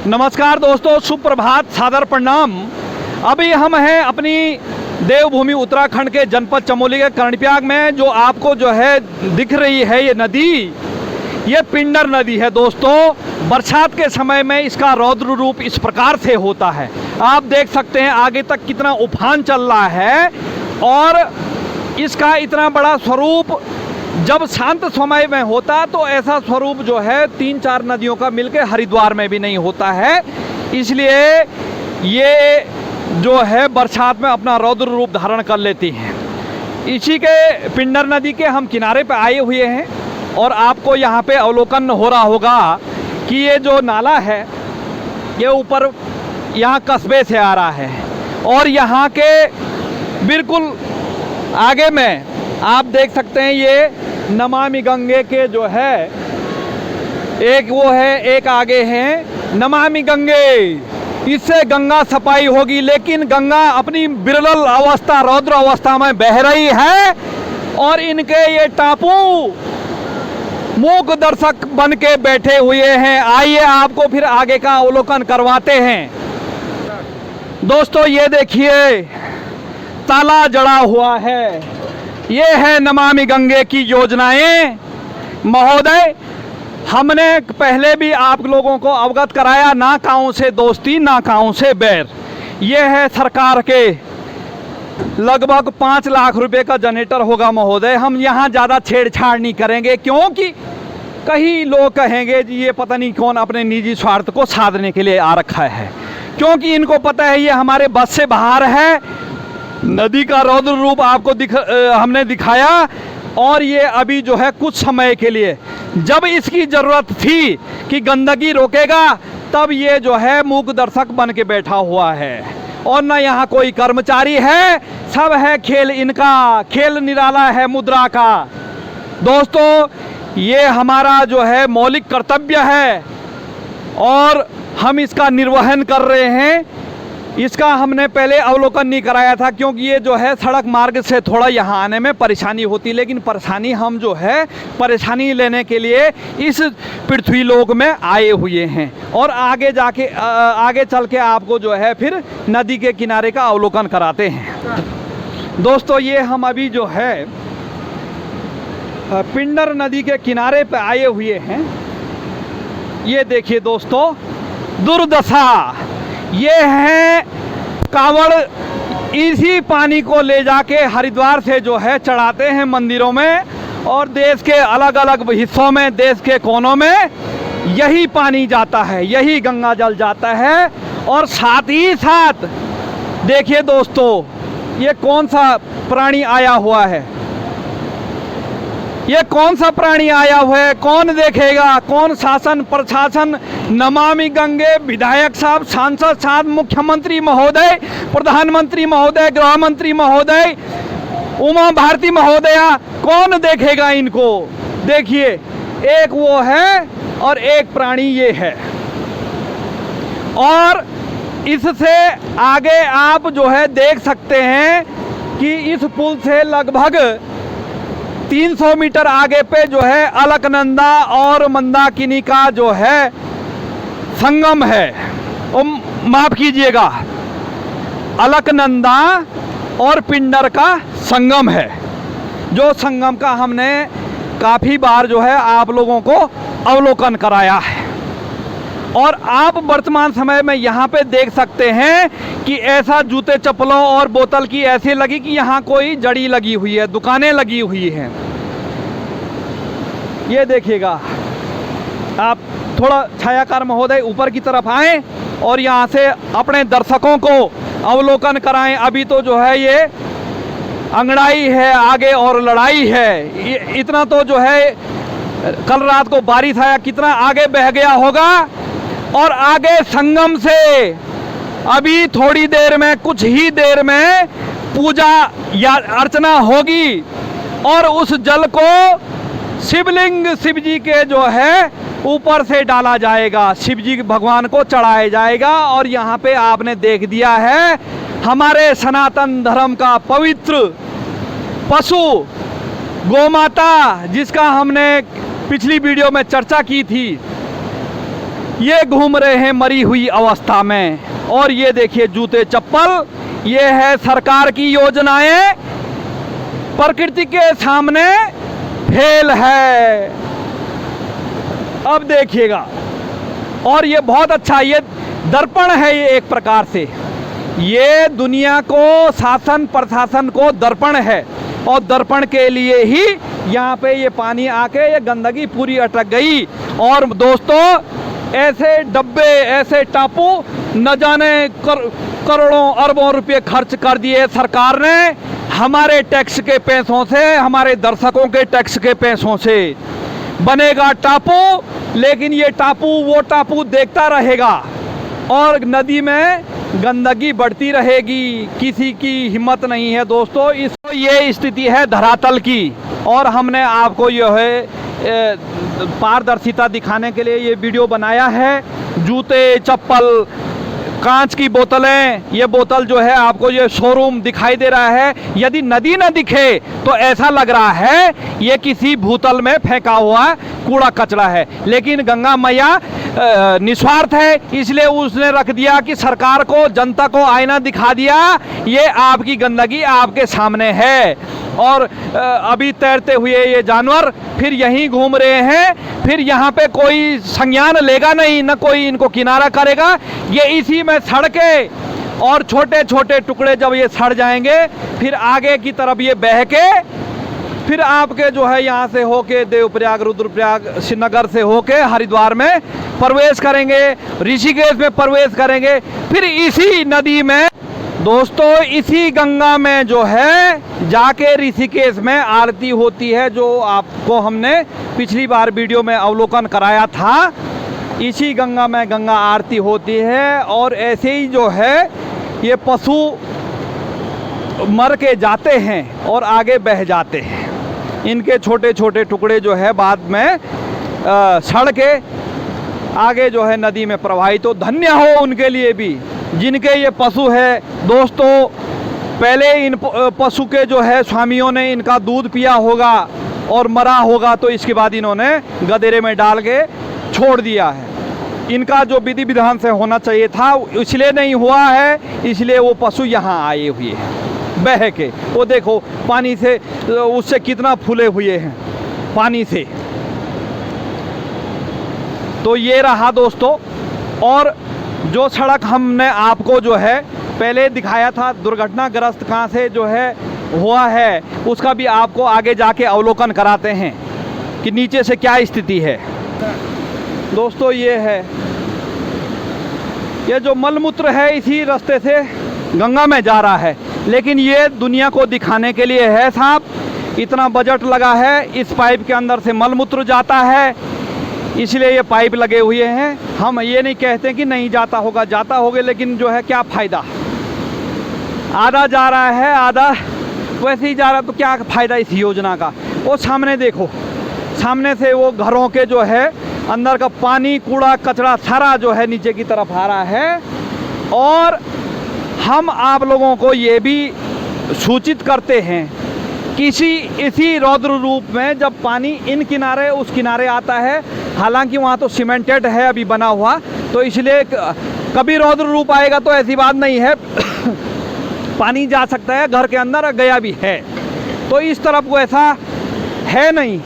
नमस्कार दोस्तों, सुप्रभात, सादर प्रणाम। अभी हम हैं अपनी देवभूमि उत्तराखंड के जनपद चमोली के कर्णप्रयाग में। जो आपको जो है दिख रही है ये नदी, ये पिंडर नदी है दोस्तों। बरसात के समय में इसका रौद्र रूप इस प्रकार से होता है। आप देख सकते हैं आगे तक कितना उफान चल रहा है और इसका इतना बड़ा स्वरूप जब शांत समय में होता तो ऐसा स्वरूप जो है 3-4 नदियों का मिलकर हरिद्वार में भी नहीं होता है। इसलिए ये जो है बरसात में अपना रौद्र रूप धारण कर लेती हैं। इसी के पिंडर नदी के हम किनारे पे आए हुए हैं और आपको यहाँ पे अवलोकन हो रहा होगा कि ये जो नाला है ये ऊपर यहाँ कस्बे से आ रहा है और यहाँ के बिल्कुल आगे में आप देख सकते हैं ये नमामि गंगे के जो है एक वो है, एक आगे है नमामि गंगे। इससे गंगा सफाई होगी, लेकिन गंगा अपनी विरल अवस्था, रौद्र अवस्था में बह रही है और इनके ये टापू मूक दर्शक बन के बैठे हुए हैं। आइए आपको फिर आगे का अवलोकन करवाते हैं। दोस्तों ये देखिए ताला जड़ा हुआ है, ये है नमामि गंगे की योजनाएं। महोदय, हमने पहले भी आप लोगों को अवगत कराया, ना काऊ से दोस्ती ना काऊ से बैर। ये है सरकार के लगभग 5 लाख रुपए का जनरेटर होगा महोदय। हम यहाँ ज़्यादा छेड़छाड़ नहीं करेंगे क्योंकि कई लोग कहेंगे जी ये पता नहीं कौन अपने निजी स्वार्थ को साधने के लिए आ रखा है, क्योंकि इनको पता है ये हमारे बस से बाहर है। नदी का रौद्र रूप आपको हमने दिखाया और ये अभी जो है कुछ समय के लिए, जब इसकी ज़रूरत थी कि गंदगी रोकेगा, तब ये जो है मूक दर्शक बन के बैठा हुआ है और न यहाँ कोई कर्मचारी है। सब है खेल इनका, खेल निराला है मुद्रा का। दोस्तों ये हमारा जो है मौलिक कर्तव्य है और हम इसका निर्वहन कर रहे हैं। इसका हमने पहले अवलोकन नहीं कराया था क्योंकि ये जो है सड़क मार्ग से थोड़ा यहाँ आने में परेशानी होती, लेकिन परेशानी हम जो है परेशानी लेने के लिए इस पृथ्वी लोक में आए हुए हैं और आगे जाके आगे चल के आपको जो है फिर नदी के किनारे का अवलोकन कराते हैं। दोस्तों ये हम अभी जो है पिंडर नदी के किनारे पे आए हुए हैं। ये देखिए दोस्तों दुर्दशा, ये है कांवड़ इसी पानी को ले जाके हरिद्वार से जो है चढ़ाते हैं मंदिरों में और देश के अलग अलग हिस्सों में, देश के कोनों में यही पानी जाता है, यही गंगा जल जाता है। और साथ ही साथ देखिए दोस्तों ये कौन सा प्राणी आया हुआ है, ये कौन सा प्राणी आया हुआ है, कौन देखेगा, कौन शासन प्रशासन, नमामि गंगे, विधायक साहब, सांसद साहब, मुख्यमंत्री महोदय, प्रधानमंत्री महोदय, गृह मंत्री महोदय, उमा भारती महोदया, कौन देखेगा इनको। देखिए एक वो है और एक प्राणी ये है। और इससे आगे आप जो है देख सकते हैं कि इस पुल से लगभग 300 मीटर आगे पे जो है अलकनंदा और मंदाकिनी का जो है संगम है। माफ कीजिएगा, अलकनंदा और पिंडर का संगम है, जो संगम का हमने काफ़ी बार जो है आप लोगों को अवलोकन कराया है। और आप वर्तमान समय में यहाँ पे देख सकते हैं कि ऐसा जूते चप्पलों और बोतल की ऐसी लगी कि यहाँ कोई जड़ी लगी हुई है, दुकानें लगी हुई हैं। ये देखिएगा आप, थोड़ा छायाकार महोदय ऊपर की तरफ आएं और यहाँ से अपने दर्शकों को अवलोकन कराएं। अभी तो जो है ये अंगड़ाई है आगे और लड़ाई है। इतना तो जो है कल रात को बारिश आया, कितना आगे बह गया होगा। और आगे संगम से अभी थोड़ी देर में, कुछ ही देर में पूजा या अर्चना होगी और उस जल को शिवलिंग शिव जी के जो है ऊपर से डाला जाएगा, शिव जी भगवान को चढ़ाया जाएगा। और यहाँ पे आपने देख दिया है हमारे सनातन धर्म का पवित्र पशु गोमाता, जिसका हमने पिछली वीडियो में चर्चा की थी, ये घूम रहे हैं मरी हुई अवस्था में। और ये देखिए जूते चप्पल, ये है सरकार की योजनाएं प्रकृति के सामने फेल है। अब देखिएगा, और ये बहुत अच्छा, ये दर्पण है, ये एक प्रकार से ये दुनिया को, शासन प्रशासन को दर्पण है। और दर्पण के लिए ही यहाँ पे ये पानी आके ये गंदगी पूरी अटक गई। और दोस्तों, ऐसे डब्बे, ऐसे टापू न जाने करोड़ों अरबों रुपए खर्च कर दिए सरकार ने हमारे टैक्स के पैसों से, हमारे दर्शकों के टैक्स के पैसों से। बनेगा टापू, लेकिन ये टापू वो टापू देखता रहेगा और नदी में गंदगी बढ़ती रहेगी। किसी की हिम्मत नहीं है दोस्तों। इसको ये स्थिति है धरातल की। और हमने आपको जो है पारदर्शिता दिखाने के लिए ये वीडियो बनाया है। जूते चप्पल, कांच की बोतलें, ये बोतल जो है आपको ये शोरूम दिखाई दे रहा है। यदि नदी न दिखे तो ऐसा लग रहा है ये किसी भूतल में फेंका हुआ कूड़ा कचरा है। लेकिन गंगा मैया निस्वार्थ है, इसलिए उसने रख दिया कि सरकार को, जनता को आईना दिखा दिया, ये आपकी गंदगी आपके सामने है। और अभी तैरते हुए ये जानवर फिर यहीं घूम रहे हैं। फिर यहाँ पे कोई संज्ञान लेगा नहीं, न कोई इनको किनारा करेगा। ये इसी में सड़ के और छोटे छोटे टुकड़े जब ये सड़ जाएंगे, फिर आगे की तरफ ये बह के, फिर आपके जो है यहाँ से होके देवप्रयाग, रुद्रप्रयाग, श्रीनगर से होके हरिद्वार में प्रवेश करेंगे, ऋषिकेश में प्रवेश करेंगे। फिर इसी नदी में दोस्तों, इसी गंगा में जो है जाके ऋषिकेश में आरती होती है, जो आपको हमने पिछली बार वीडियो में अवलोकन कराया था। इसी गंगा में गंगा आरती होती है। और ऐसे ही जो है ये पशु मर के जाते हैं और आगे बह जाते हैं। इनके छोटे छोटे टुकड़े जो है बाद में सड़ के आगे जो है नदी में प्रवाहित हो। धन्य हो उनके लिए भी जिनके ये पशु है। दोस्तों, पहले इन पशु के जो है स्वामियों ने इनका दूध पिया होगा और मरा होगा, तो इसके बाद इन्होंने गदेरे में डाल के छोड़ दिया है। इनका जो विधि विधान से होना चाहिए था इसलिए नहीं हुआ है, इसलिए वो पशु यहाँ आए हुए हैं बह के। वो देखो पानी से, उससे कितना फूले हुए हैं पानी से। तो ये रहा दोस्तों। और जो सड़क हमने आपको जो है पहले दिखाया था, दुर्घटनाग्रस्त कहाँ से जो है हुआ है, उसका भी आपको आगे जाके अवलोकन कराते हैं कि नीचे से क्या स्थिति है। दोस्तों, ये है, ये जो मलमूत्र है इसी रास्ते से गंगा में जा रहा है। लेकिन ये दुनिया को दिखाने के लिए है साहब, इतना बजट लगा है, इस पाइप के अंदर से मलमूत्र जाता है, इसलिए ये पाइप लगे हुए हैं। हम ये नहीं कहते कि नहीं जाता होगा, जाता होगा, लेकिन जो है क्या फ़ायदा। आधा जा रहा है, आधा वैसे ही जा रहा, तो क्या फ़ायदा इस योजना का। वो सामने देखो, सामने से वो घरों के जो है अंदर का पानी, कूड़ा कचरा सारा जो है नीचे की तरफ आ रहा है। और हम आप लोगों को ये भी सूचित करते हैं कि इसी रौद्र रूप में जब पानी इन किनारे उस किनारे आता है, हालांकि वहाँ तो सीमेंटेड है अभी बना हुआ, तो इसलिए कभी रौद्र रूप आएगा तो ऐसी बात नहीं है पानी जा सकता है घर के अंदर, गया भी है। तो इस तरफ को ऐसा है नहीं,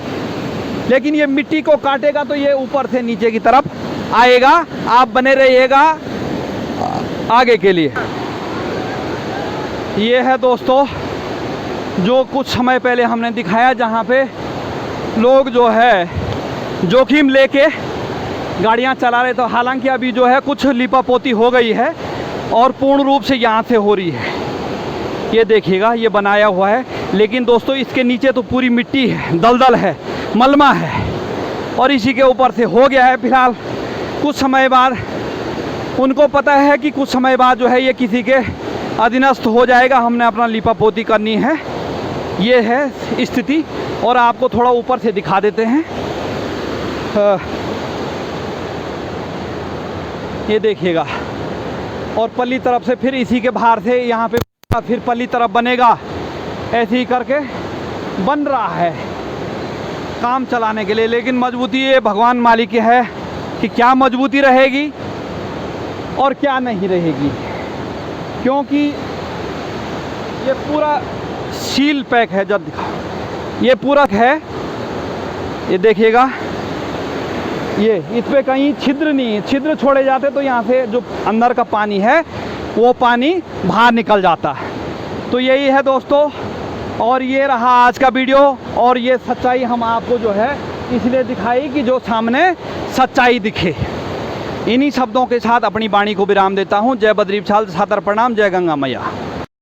लेकिन ये मिट्टी को काटेगा तो ये ऊपर से नीचे की तरफ आएगा। आप बने रहिएगा आगे के लिए। ये है दोस्तों जो कुछ समय पहले हमने दिखाया, जहाँ पे लोग जो है जोखिम लेके गाड़ियाँ चला रहे। तो हालांकि अभी जो है कुछ लिपापोती हो गई है और पूर्ण रूप से यहाँ से हो रही है। ये देखिएगा, ये बनाया हुआ है, लेकिन दोस्तों इसके नीचे तो पूरी मिट्टी है, दलदल है, मलमा है, और इसी के ऊपर से हो गया है। फिलहाल कुछ समय बाद उनको पता है कि कुछ समय बाद जो है ये किसी के अधीनस्थ हो जाएगा। हमने अपना लिपापोती करनी है, ये है स्थिति। और आपको थोड़ा ऊपर से दिखा देते हैं। ये देखिएगा, और पल्ली तरफ से फिर इसी के बाहर से यहाँ पे फिर पल्ली तरफ बनेगा। ऐसे ही करके बन रहा है काम चलाने के लिए। लेकिन मजबूती ये भगवान मालिक है कि क्या मजबूती रहेगी और क्या नहीं रहेगी, क्योंकि ये पूरा सील पैक है। जब दिखाओ, ये पूरा है, ये देखिएगा, ये इस पे कहीं छिद्र नहीं है। छिद्र छोड़े जाते तो यहाँ से जो अंदर का पानी है वो पानी बाहर निकल जाता है। तो यही है दोस्तों, और ये रहा आज का वीडियो। और ये सच्चाई हम आपको जो है इसलिए दिखाई कि जो सामने सच्चाई दिखे। इन्हीं शब्दों के साथ अपनी वाणी को विराम देता हूँ। जय बद्रीपाल, सादर प्रणाम, जय गंगा मैया।